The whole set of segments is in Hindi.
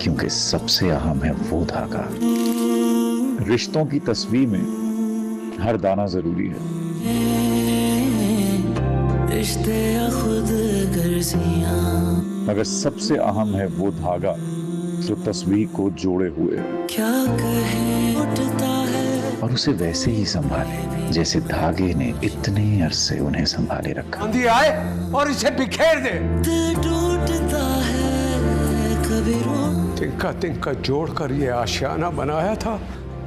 क्योंकि सबसे अहम है वो धागा। रिश्तों की तस्वीर में हर दाना जरूरी है। रिश्ते खुद गर्जियां, मगर सबसे अहम है वो धागा जो तस्वीर को जोड़े हुए है। क्या कहे उठता है और उसे वैसे ही संभाले जैसे धागे ने इतने अरसे उन्हें संभाले रखा। आंधी आए और इसे बिखेर दे। दिल टूटता है कभी रो, तिनका तिनका जोड़कर ये आशियाना बनाया था,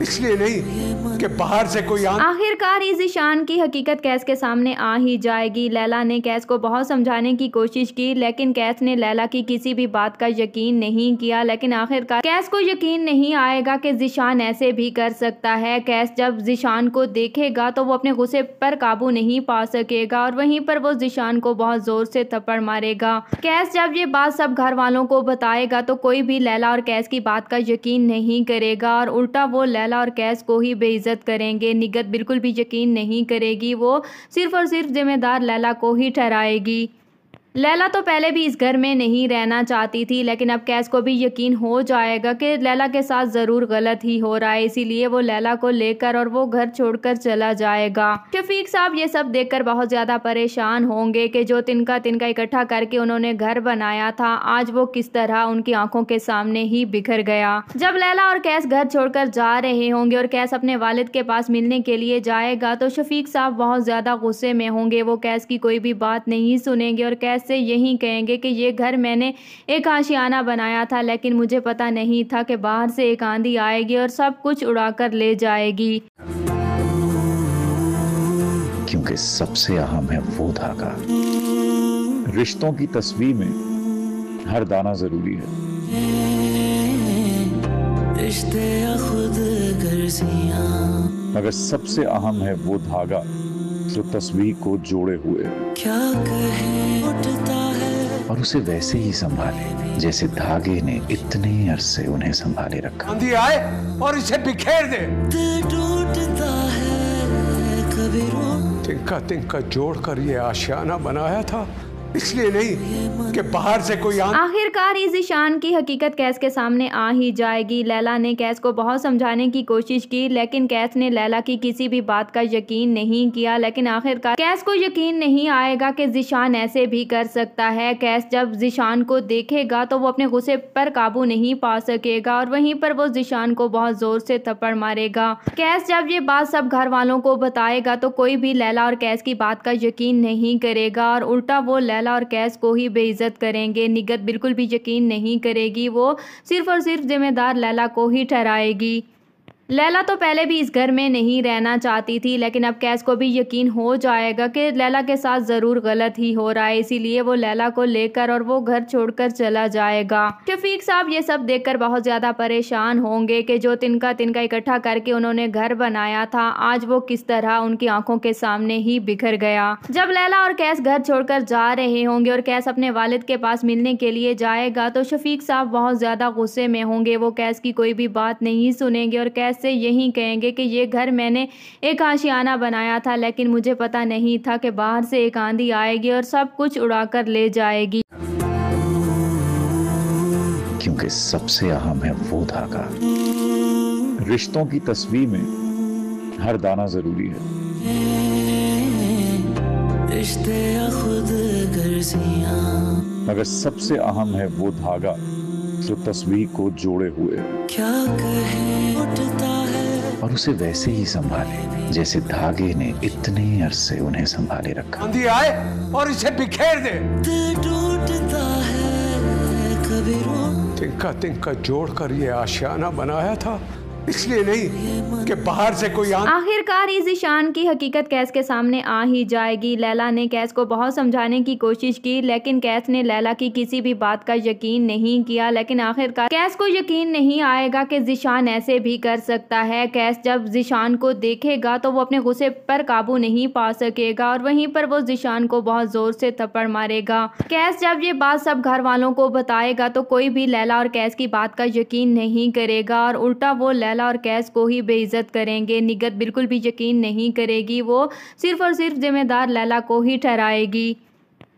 इसलिए नहीं कि बाहर से कोई आखिरकार इस ईशान की हकीकत कैस के सामने आ ही जाएगी। लैला ने कैस को बहुत समझाने की कोशिश की, लेकिन कैस ने लैला की किसी भी बात का यकीन नहीं किया। लेकिन आखिरकार कैस को यकीन नहीं आएगा कि ज़ीशान ऐसे भी कर सकता है। कैस जब ज़ीशान को देखेगा तो वो अपने गुस्से पर काबू नहीं पा सकेगा और वहीं पर वो ज़ीशान को बहुत जोर से थप्पड़ मारेगा। कैस जब ये बात सब घर वालों को बताएगा तो कोई भी लैला और कैस की बात का यकीन नहीं करेगा और उल्टा वो लैला और कैस को ही बेइज्जत करेंगे। निगत बिल्कुल भी यकीन नहीं करेगी, वो सिर्फ और सिर्फ जिम्मेदार लैला को ही ठहराएगी। लैला तो पहले भी इस घर में नहीं रहना चाहती थी, लेकिन अब कैस को भी यकीन हो जाएगा कि लैला के साथ ज़रूर गलत ही हो रहा है, इसीलिए वो लैला को लेकर और वो घर छोड़कर चला जाएगा। शफीक साहब ये सब देखकर बहुत ज़्यादा परेशान होंगे कि जो तिनका तिनका इकट्ठा करके उन्होंने घर बनाया था, आज वो किस तरह उनकी आंखों के सामने ही बिखर गया। जब लैला और कैस घर छोड़कर जा रहे होंगे और कैस अपने वालिद के पास मिलने के लिए जाएगा तो शफीक साहब बहुत ज़्यादा गुस्से में होंगे। वो कैस की कोई भी बात नहीं सुनेंगे और कैस से यही कहेंगे कि ये घर मैंने एक आशियाना बनाया था, लेकिन मुझे पता नहीं था कि बाहर से एक आंधी आएगी और सब कुछ उड़ाकर ले जाएगी। क्योंकि सबसे अहम है वो धागा। रिश्तों की तस्वीर में हर दाना जरूरी है। रिश्ते खुद गर्जियां, मगर सबसे अहम है वो धागा जो तस्वीर को जोड़े हुए है। क्या कहे उठता है और उसे वैसे ही संभाले जैसे धागे ने इतने अरसे उन्हें संभाले रखा। आंधी आए और इसे बिखेर दे। दिल टूटता है कभी रो, तिनका तिनका जोड़कर ये आशियाना बनाया था, इसलिए नहीं कि बाहर से कोई आखिरकार इस ईशान की हकीकत कैस के सामने आ ही जाएगी। लैला ने कैस को बहुत समझाने की कोशिश की, लेकिन कैस ने लैला की किसी भी बात का यकीन नहीं किया। लेकिन आखिरकार कैस को यकीन नहीं आएगा कि ज़ीशान ऐसे भी कर सकता है। कैस जब ज़ीशान को देखेगा तो वो अपने गुस्से पर काबू नहीं पा सकेगा और वहीं पर वो ज़ीशान को बहुत जोर से थप्पड़ मारेगा। कैस जब ये बात सब घर वालों को बताएगा तो कोई भी लैला और कैस की बात का यकीन नहीं करेगा और उल्टा वो लैला और कैस को ही बेइज्जत करेंगे। निगत बिल्कुल भी यकीन नहीं करेगी, वो सिर्फ और सिर्फ जिम्मेदार लैला को ही ठहराएगी। लैला तो पहले भी इस घर में नहीं रहना चाहती थी, लेकिन अब कैस को भी यकीन हो जाएगा कि लैला के साथ ज़रूर गलत ही हो रहा है, इसीलिए वो लैला को लेकर और वो घर छोड़कर चला जाएगा। शफीक साहब ये सब देखकर बहुत ज़्यादा परेशान होंगे कि जो तिनका तिनका इकट्ठा करके उन्होंने घर बनाया था, आज वो किस तरह उनकी आंखों के सामने ही बिखर गया। जब लैला और कैस घर छोड़कर जा रहे होंगे और कैस अपने वालिद के पास मिलने के लिए जाएगा तो शफीक साहब बहुत ज़्यादा गुस्से में होंगे। वो कैस की कोई भी बात नहीं सुनेंगे और कैस से यही कहेंगे कि ये घर मैंने एक आशियाना बनाया था, लेकिन मुझे पता नहीं था कि बाहर से एक आंधी आएगी और सब कुछ उड़ाकर ले जाएगी। क्योंकि सबसे अहम है वो धागा। रिश्तों की तस्वीर में हर दाना जरूरी है। रिश्ते खुद गर्जियां, मगर सबसे अहम है वो धागा जो तस्वीर को जोड़े हुए है। क्या कहे उठता है और उसे वैसे ही संभाले जैसे धागे ने इतने अरसे उन्हें संभाले रखा। आंधी आए और इसे बिखेर दे। दिल टूटता है कभी रो, तिनका तिनका जोड़कर ये आशियाना बनाया था, इसलिए नहीं कि बाहर से कोई आखिरकार इस ईशान की हकीकत कैस के सामने आ ही जाएगी। लैला ने कैस को बहुत समझाने की कोशिश की, लेकिन कैस ने लैला की किसी भी बात का यकीन नहीं किया। लेकिन आखिरकार कैस को यकीन नहीं आएगा कि ज़ीशान ऐसे भी कर सकता है। कैस जब ज़ीशान को देखेगा तो वो अपने गुस्से पर काबू नहीं पा सकेगा और वहीं पर वो ज़ीशान को बहुत जोर से थप्पड़ मारेगा। कैस जब ये बात सब घर वालों को बताएगा तो कोई भी लैला और कैस की बात का यकीन नहीं करेगा और उल्टा वो लैला और कैस को ही बेइज्जत करेंगे। निगत बिल्कुल भी यकीन नहीं करेगी, वो सिर्फ और सिर्फ जिम्मेदार लैला को ही ठहराएगी।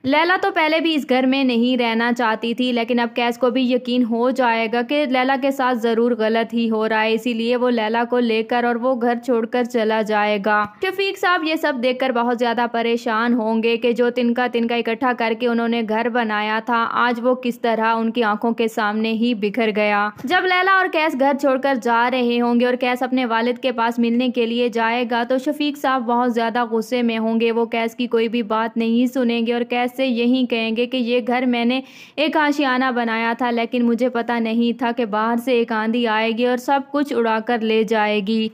लैला तो पहले भी इस घर में नहीं रहना चाहती थी, लेकिन अब कैस को भी यकीन हो जाएगा कि लैला के साथ ज़रूर गलत ही हो रहा है, इसीलिए वो लैला को लेकर और वो घर छोड़कर चला जाएगा। शफीक साहब ये सब देखकर बहुत ज़्यादा परेशान होंगे कि जो तिनका तिनका इकट्ठा करके उन्होंने घर बनाया था, आज वो किस तरह उनकी आंखों के सामने ही बिखर गया। जब लैला और कैस घर छोड़कर जा रहे होंगे और कैस अपने वालिद के पास मिलने के लिए जाएगा तो शफीक साहब बहुत ज़्यादा गुस्से में होंगे। वो कैस की कोई भी बात नहीं सुनेंगे और कैस से यही कहेंगे कि ये घर मैंने एक आशियाना बनाया था, लेकिन मुझे पता नहीं था कि बाहर से एक आंधी आएगी और सब कुछ उड़ाकर ले जाएगी।